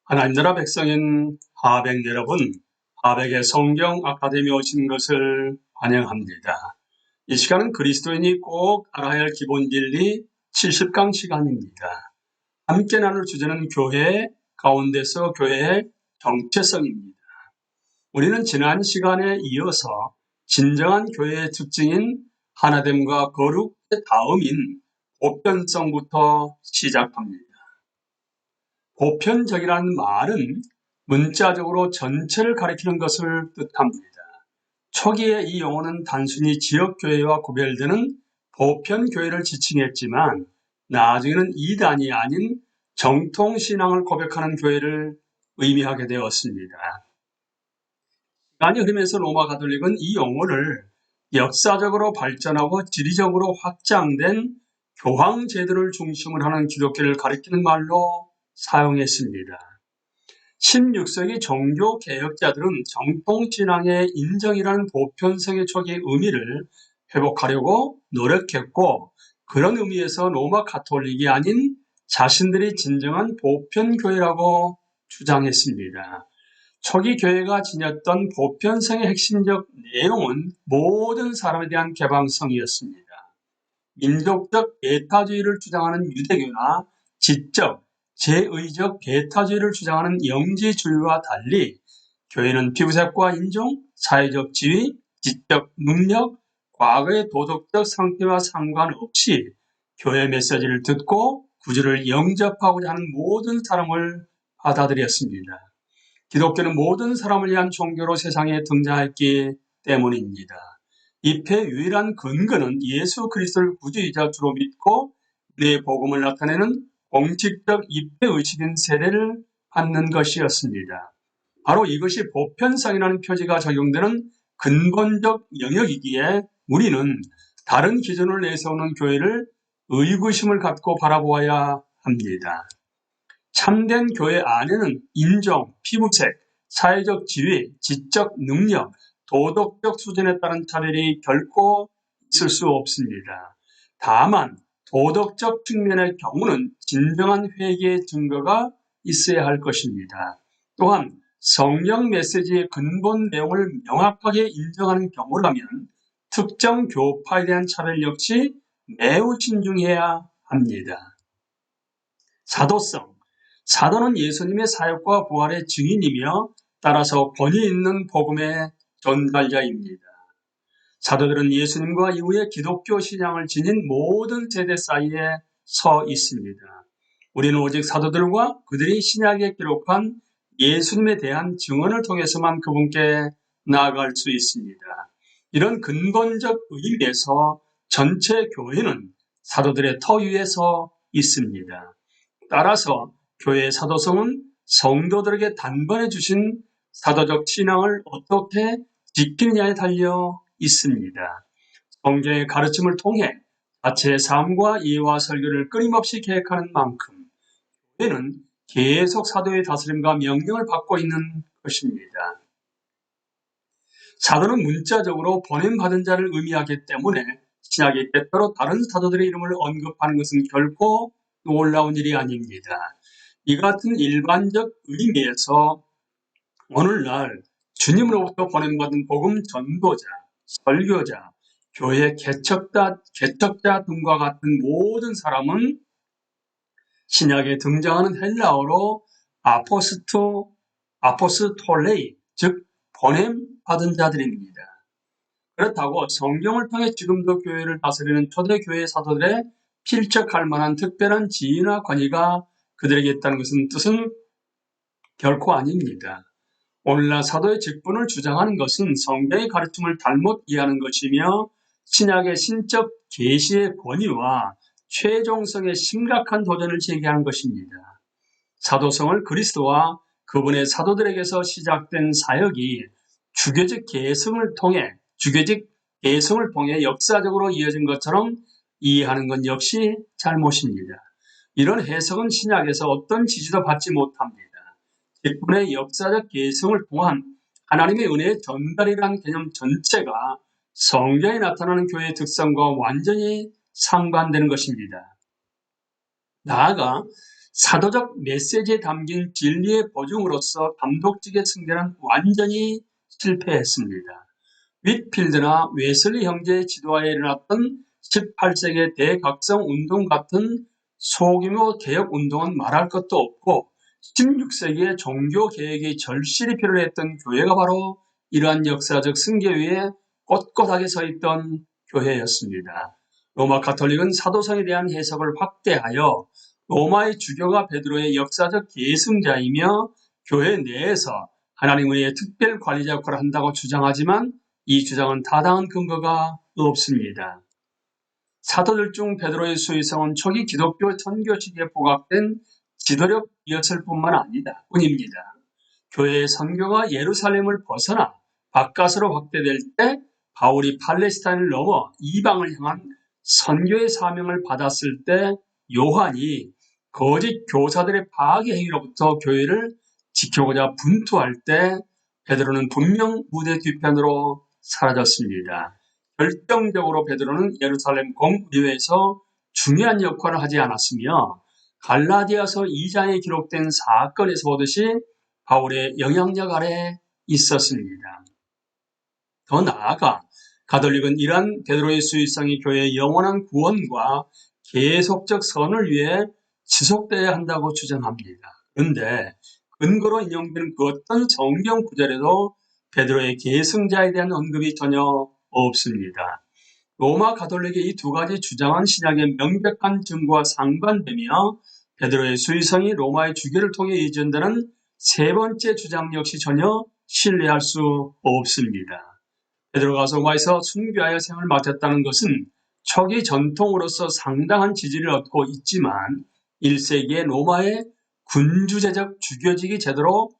하나님 나라 백성인 하백 여러분, 하백의 성경 아카데미에 오신 것을 환영합니다. 이 시간은 그리스도인이 꼭 알아야 할 기본 진리 70강 시간입니다. 함께 나눌 주제는 교회 가운데서 교회의 정체성입니다. 우리는 지난 시간에 이어서 진정한 교회의 특징인 하나됨과 거룩의 다음인 보편성부터 시작합니다. 보편적이라는 말은 문자적으로 전체를 가리키는 것을 뜻합니다. 초기에 이 용어는 단순히 지역교회와 구별되는 보편교회를 지칭했지만 나중에는 이단이 아닌 정통신앙을 고백하는 교회를 의미하게 되었습니다. 시간이 흐르면서 로마 가톨릭은 이 용어를 역사적으로 발전하고 지리적으로 확장된 교황 제도를 중심으로 하는 기독교를 가리키는 말로 사용했습니다. 16세기 종교 개혁자들은 정통신앙의 인정이라는 보편성의 초기 의미를 회복하려고 노력했고, 그런 의미에서 로마 가톨릭이 아닌 자신들이 진정한 보편교회라고 주장했습니다. 초기 교회가 지녔던 보편성의 핵심적 내용은 모든 사람에 대한 개방성이었습니다. 민족적 배타주의를 주장하는 유대교나 지적, 제의적 배타주의를 주장하는 영지주의와 달리 교회는 피부색과 인종, 사회적 지위, 지적 능력, 과거의 도덕적 상태와 상관없이 교회 메시지를 듣고 구주를 영접하고자 하는 모든 사람을 받아들였습니다. 기독교는 모든 사람을 위한 종교로 세상에 등장했기 때문입니다. 입의 유일한 근거는 예수 그리스도를 구주이자 주로 믿고 내 복음을 나타내는 공식적 입회의식인 세례를 받는 것이었습니다. 바로 이것이 보편성이라는 표지가 적용되는 근본적 영역이기에 우리는 다른 기준을 내세우는 교회를 의구심을 갖고 바라보아야 합니다. 참된 교회 안에는 인종, 피부색, 사회적 지위, 지적 능력, 도덕적 수준에 따른 차별이 결코 있을 수 없습니다. 다만 도덕적 측면의 경우는 진정한 회개의 증거가 있어야 할 것입니다. 또한 성경 메시지의 근본 내용을 명확하게 인정하는 경우라면 특정 교파에 대한 차별 역시 매우 신중해야 합니다. 사도성. 사도는 예수님의 사역과 부활의 증인이며 따라서 권위 있는 복음의 전달자입니다. 사도들은 예수님과 이후에 기독교 신앙을 지닌 모든 세대 사이에 서 있습니다. 우리는 오직 사도들과 그들이 신약에 기록한 예수님에 대한 증언을 통해서만 그분께 나아갈 수 있습니다. 이런 근본적 의미에서 전체 교회는 사도들의 터 위에 서 있습니다. 따라서 교회의 사도성은 성도들에게 단번에 주신 사도적 신앙을 어떻게 지키느냐에 달려 있습니다. 성경의 가르침을 통해 자체의 삶과 이해와 설교를 끊임없이 계획하는 만큼 교회는 계속 사도의 다스림과 명령을 받고 있는 것입니다. 사도는 문자적으로 보냄받은 자를 의미하기 때문에 신약이 때때로 다른 사도들의 이름을 언급하는 것은 결코 놀라운 일이 아닙니다. 이 같은 일반적 의미에서 오늘날 주님으로부터 보냄받은 복음 전도자, 설교자, 교회 개척자 등과 같은 모든 사람은 신약에 등장하는 헬라어로 아포스톨레이, 즉 보냄받은 자들입니다. 그렇다고 성경을 통해 지금도 교회를 다스리는 초대교회 사도들의 필적할 만한 특별한 지위나 권위가 그들에게 있다는 뜻은 결코 아닙니다. 오늘날 사도의 직분을 주장하는 것은 성경의 가르침을 잘못 이해하는 것이며 신약의 신적 계시의 권위와 최종성의 심각한 도전을 제기하는 것입니다. 사도성을 그리스도와 그분의 사도들에게서 시작된 사역이 주교직 계승을 통해 역사적으로 이어진 것처럼 이해하는 건 역시 잘못입니다. 이런 해석은 신약에서 어떤 지지도 받지 못합니다. 직분의 역사적 계승을 통한 하나님의 은혜의 전달이라는 개념 전체가 성경에 나타나는 교회의 특성과 완전히 상반되는 것입니다. 나아가 사도적 메시지에 담긴 진리의 보증으로서 감독직의 승계는 완전히 실패했습니다. 윗필드나 웨슬리 형제의 지도하에 일어났던 18세기의 대각성 운동 같은 소규모 개혁 운동은 말할 것도 없고 16세기의 종교 개혁이 절실히 필요했던 교회가 바로 이러한 역사적 승계 위에 꼿꼿하게 서 있던 교회였습니다. 로마 가톨릭은 사도성에 대한 해석을 확대하여 로마의 주교가 베드로의 역사적 계승자이며 교회 내에서 하나님의 특별 관리자 역할을 한다고 주장하지만 이 주장은 타당한 근거가 없습니다. 사도들 중 베드로의 수위성은 초기 기독교 선교 시기에 부각된 지도력이었을 뿐만 뿐입니다. 교회의 선교가 예루살렘을 벗어나 바깥으로 확대될 때 바울이 팔레스타인을 넘어 이방을 향한 선교의 사명을 받았을 때 요한이 거짓 교사들의 파괴 행위로부터 교회를 지켜보자 분투할 때 베드로는 분명 무대 뒤편으로 사라졌습니다. 결정적으로 베드로는 예루살렘 공의회에서 중요한 역할을 하지 않았으며 갈라디아서 2장에 기록된 사건에서 보듯이 바울의 영향력 아래 있었습니다. 더 나아가 가톨릭은 이러한 베드로의 수위성이 교회의 영원한 구원과 계속적 선을 위해 지속되어야 한다고 주장합니다. 그런데 근거로 인용되는 그 어떤 성경 구절에도 베드로의 계승자에 대한 언급이 전혀 없습니다. 로마 가톨릭의 이 두 가지 주장은 신약의 명백한 증거와 상반되며 베드로의 수위성이 로마의 주교를 통해 이전되는 세 번째 주장 역시 전혀 신뢰할 수 없습니다. 베드로가 로마에서 순교하여 생을 맡았다는 것은 초기 전통으로서 상당한 지지를 얻고 있지만 1세기의 로마의 군주제적 주교직이 제도로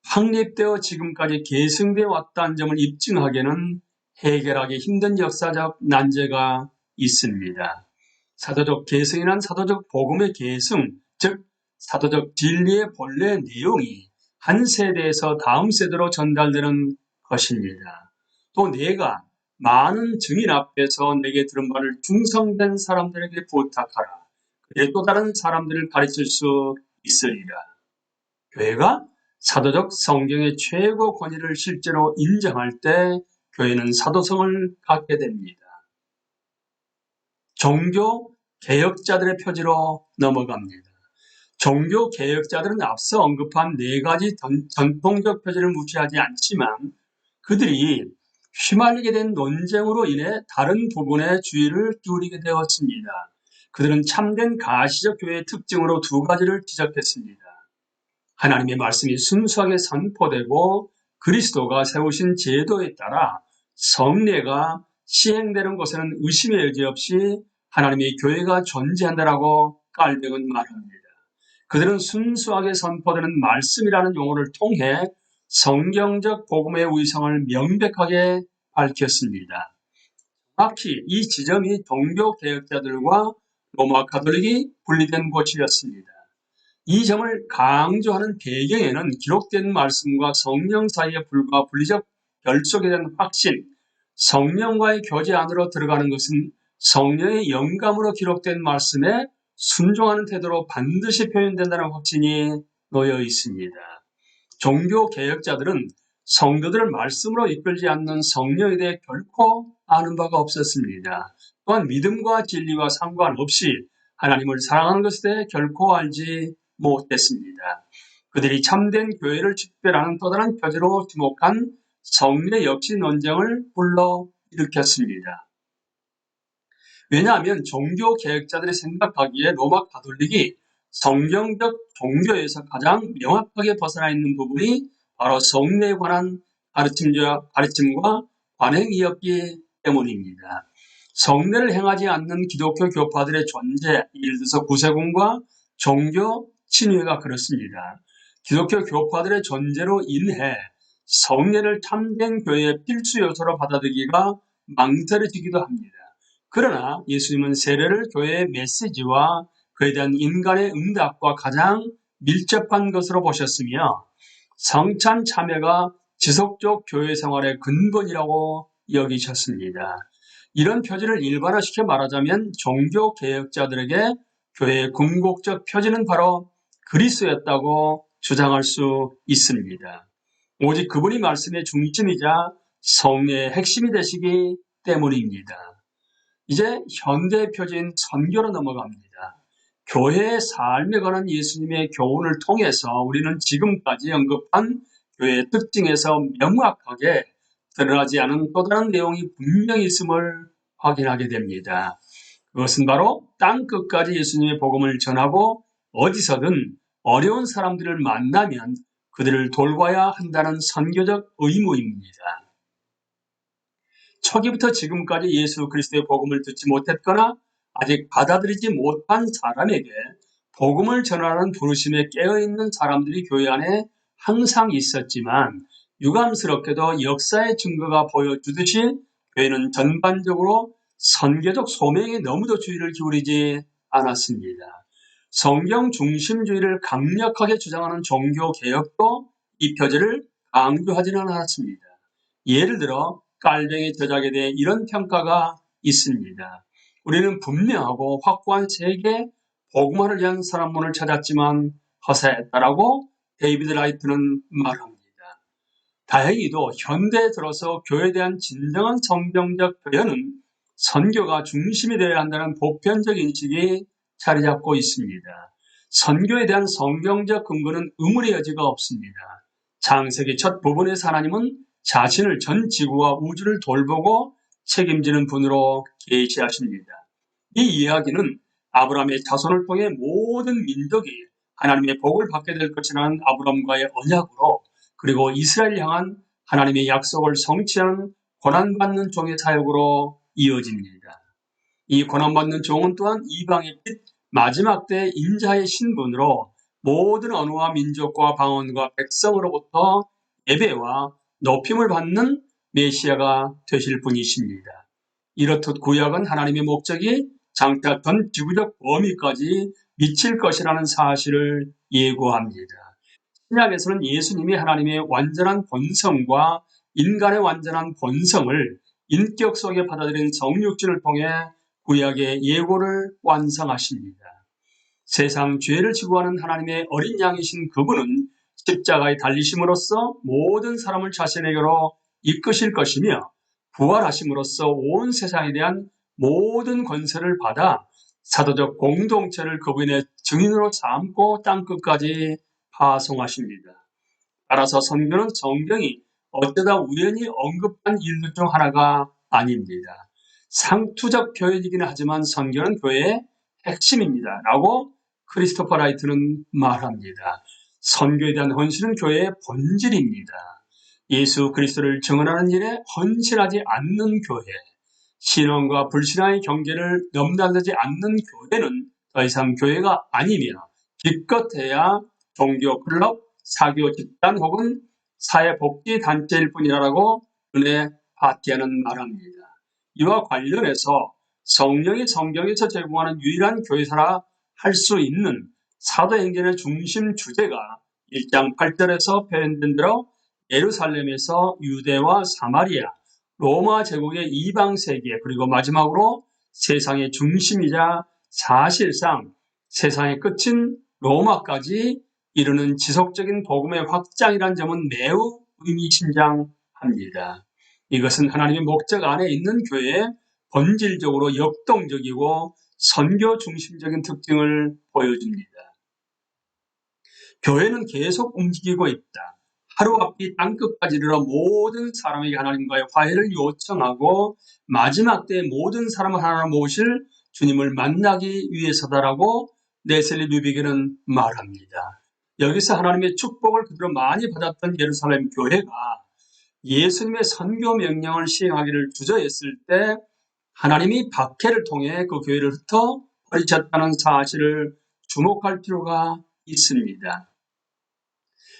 확립되어 지금까지 계승되어 왔다는 점을 입증하기에는 해결하기 힘든 역사적 난제가 있습니다. 사도적 계승이란 사도적 복음의 계승, 즉 사도적 진리의 본래 내용이 한 세대에서 다음 세대로 전달되는 것입니다. 또 내가 많은 증인 앞에서 내게 들은 바를 충성된 사람들에게 부탁하라. 그래 또 다른 사람들을 가르칠 수 있으리라. 교회가 사도적 성경의 최고 권위를 실제로 인정할 때 교회는 사도성을 갖게 됩니다. 종교 개혁자들의 표지로 넘어갑니다. 종교 개혁자들은 앞서 언급한 네 가지 전통적 표지를 무시하지 않지만 그들이 휘말리게 된 논쟁으로 인해 다른 부분에 주의를 기울이게 되었습니다. 그들은 참된 가시적 교회의 특징으로 두 가지를 지적했습니다. 하나님의 말씀이 순수하게 선포되고 그리스도가 세우신 제도에 따라 성례가 시행되는 곳에는 의심의 여지 없이 하나님의 교회가 존재한다라고 깔백은 말합니다. 그들은 순수하게 선포되는 말씀이라는 용어를 통해 성경적 복음의 위성을 명백하게 밝혔습니다. 정확히 이 지점이 종교개혁자들과 로마 가톨릭이 분리된 곳이었습니다. 이 점을 강조하는 배경에는 기록된 말씀과 성령 사이에 불과 분리적 결속에 대한 확신, 성령과의 교제 안으로 들어가는 것은 성령의 영감으로 기록된 말씀에 순종하는 태도로 반드시 표현된다는 확신이 놓여 있습니다. 종교 개혁자들은 성도들을 말씀으로 이끌지 않는 성령에 대해 결코 아는 바가 없었습니다. 또한 믿음과 진리와 상관없이 하나님을 사랑하는 것에 대해 결코 알지 못했습니다. 그들이 참된 교회를 식별하는 또 다른 표지로 지목한 성례 역시 논쟁을 불러일으켰습니다. 왜냐하면 종교 개혁자들이 생각하기에 로마 가톨릭이 성경적 종교에서 가장 명확하게 벗어나 있는 부분이 바로 성례에 관한 가르침과 관행이었기 때문입니다. 성례를 행하지 않는 기독교 교파들의 존재, 예를 들어서 구세군과 종교 친회가 그렇습니다. 기독교 교파들의 존재로 인해 성례를 참된 교회의 필수 요소로 받아들이기가 망설여지기도 합니다. 그러나 예수님은 세례를 교회의 메시지와 그에 대한 인간의 응답과 가장 밀접한 것으로 보셨으며 성찬 참여가 지속적 교회 생활의 근본이라고 여기셨습니다. 이런 표지를 일반화시켜 말하자면 종교 개혁자들에게 교회의 궁극적 표지는 바로 그리스도였다고 주장할 수 있습니다. 오직 그분이 말씀의 중심이자 성례의 핵심이 되시기 때문입니다. 이제 현대 표지인 선교로 넘어갑니다. 교회의 삶에 관한 예수님의 교훈을 통해서 우리는 지금까지 언급한 교회의 특징에서 명확하게 드러나지 않은 또 다른 내용이 분명히 있음을 확인하게 됩니다. 그것은 바로 땅 끝까지 예수님의 복음을 전하고 어디서든 어려운 사람들을 만나면 그들을 돌봐야 한다는 선교적 의무입니다. 초기부터 지금까지 예수 그리스도의 복음을 듣지 못했거나 아직 받아들이지 못한 사람에게 복음을 전하는 부르심에 깨어있는 사람들이 교회 안에 항상 있었지만 유감스럽게도 역사의 증거가 보여주듯이 교회는 전반적으로 선교적 소명에 너무도 주의를 기울이지 않았습니다. 성경 중심주의를 강력하게 주장하는 종교 개혁도 이 표제를 강조하지는 않았습니다. 예를 들어 깔뱅이 저작에 대해 이런 평가가 있습니다. 우리는 분명하고 확고한 세계 복음화를 위한 산업문을 찾았지만 허사했다라고 데이비드 라이트는 말합니다. 다행히도 현대에 들어서 교회에 대한 진정한 성경적 표현은 선교가 중심이 되어야 한다는 보편적 인식이 자리 잡고 있습니다. 선교에 대한 성경적 근거는 의문의 여지가 없습니다. 창세기 첫 부분에서 하나님은 자신을 전 지구와 우주를 돌보고 책임지는 분으로 계시하십니다. 이 이야기는 아브라함의 자손을 통해 모든 민족이 하나님의 복을 받게 될 것이라는 아브라함과의 언약으로 그리고 이스라엘 향한 하나님의 약속을 성취하는 고난받는 종의 사역으로 이어집니다. 이 고난받는 종은 또한 이방의 빛 마지막 때 인자의 신분으로 모든 언어와 민족과 방언과 백성으로부터 예배와 높임을 받는 메시아가 되실 분이십니다. 이렇듯 구약은 하나님의 목적이 장차 전 지구적 범위까지 미칠 것이라는 사실을 예고합니다. 신약에서는 예수님이 하나님의 완전한 본성과 인간의 완전한 본성을 인격 속에 받아들인 성육신을 통해 구약의 예고를 완성하십니다. 세상 죄를 지고하는 하나님의 어린 양이신 그분은 십자가에 달리심으로써 모든 사람을 자신에게로 이끄실 것이며 부활하심으로써 온 세상에 대한 모든 권세를 받아 사도적 공동체를 그분의 증인으로 삼고 땅끝까지 파송하십니다. 따라서 선교는 성경이 어쩌다 우연히 언급한 일들 중 하나가 아닙니다. 상투적 표현이기는 하지만 선교는 교회의 핵심입니다. 라고 크리스토퍼 라이트는 말합니다. 선교에 대한 헌신은 교회의 본질입니다. 예수 그리스도를 증언하는 일에 헌신하지 않는 교회, 신앙과 불신앙의 경계를 넘나들지 않는 교회는 더 이상 교회가 아니며 기껏해야 종교 클럽, 사교 집단 혹은 사회복지단체일 뿐이라고 은혜 파티하는 말합니다. 이와 관련해서 성령이 성경에서 제공하는 유일한 교회사라 할 수 있는 사도행전의 중심 주제가 1장 8절에서 표현된 대로 예루살렘에서 유대와 사마리아, 로마 제국의 이방 세계 그리고 마지막으로 세상의 중심이자 사실상 세상의 끝인 로마까지 이르는 지속적인 복음의 확장이라는 점은 매우 의미심장합니다. 이것은 하나님의 목적 안에 있는 교회의 본질적으로 역동적이고 선교 중심적인 특징을 보여줍니다. 교회는 계속 움직이고 있다. 하루앞이 땅끝까지 이르러 모든 사람에게 하나님과의 화해를 요청하고 마지막 때 모든 사람을 하나로 모실 주님을 만나기 위해서다라고 네셀리 뉴비게는 말합니다. 여기서 하나님의 축복을 그대로 많이 받았던 예루살렘 교회가 예수님의 선교 명령을 시행하기를 주저했을 때 하나님이 박해를 통해 그 교회를 흩어버리셨다는 사실을 주목할 필요가 있습니다.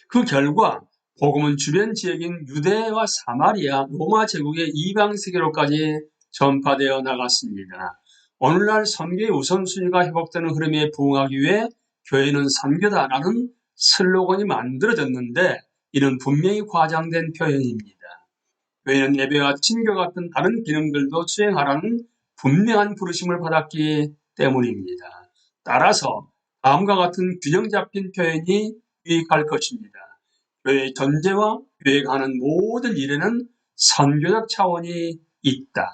그 결과 복음은 주변 지역인 유대와 사마리아, 로마 제국의 이방 세계로까지 전파되어 나갔습니다. 오늘날 선교의 우선순위가 회복되는 흐름에 부응하기 위해 교회는 선교다라는 슬로건이 만들어졌는데 이는 분명히 과장된 표현입니다. 교회는 예배와 친교 같은 다른 기능들도 수행하라는 분명한 부르심을 받았기 때문입니다. 따라서 다음과 같은 균형 잡힌 표현이 유익할 것입니다. 교회의 전제와 교회가 하는 모든 일에는 선교적 차원이 있다.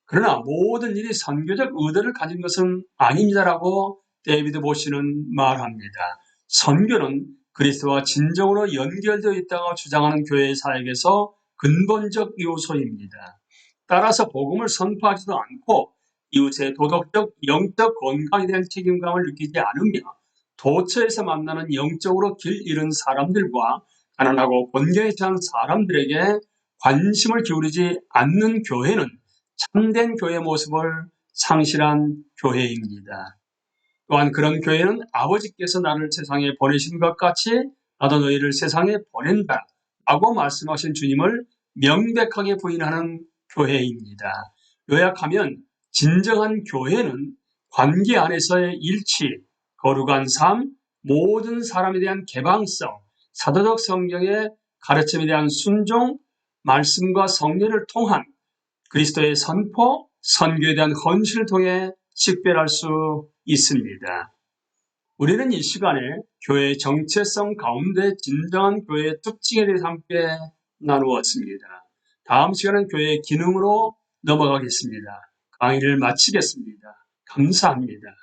그러나 모든 일이 선교적 의도를 가진 것은 아닙니다라고 데이비드 보시는 말합니다. 선교는 그리스도와 진정으로 연결되어 있다고 주장하는 교회의 사역에서 근본적 요소입니다. 따라서 복음을 선포하지도 않고 이웃의 도덕적, 영적 건강에 대한 책임감을 느끼지 않으며 도처에서 만나는 영적으로 길 잃은 사람들과 가난하고 곤경에 처한 사람들에게 관심을 기울이지 않는 교회는 참된 교회 모습을 상실한 교회입니다. 또한 그런 교회는 아버지께서 나를 세상에 보내신 것 같이 나도 너희를 세상에 보낸다 라고 말씀하신 주님을 명백하게 부인하는 교회입니다. 요약하면 진정한 교회는 관계 안에서의 일치, 거룩한 삶, 모든 사람에 대한 개방성, 사도적 성경의 가르침에 대한 순종, 말씀과 성례를 통한 그리스도의 선포, 선교에 대한 헌신을 통해 식별할 수 있습니다. 우리는 이 시간에 교회의 정체성 가운데 진정한 교회의 특징에 대해서 함께 나누었습니다. 다음 시간은 교회의 기능으로 넘어가겠습니다. 강의를 마치겠습니다. 감사합니다.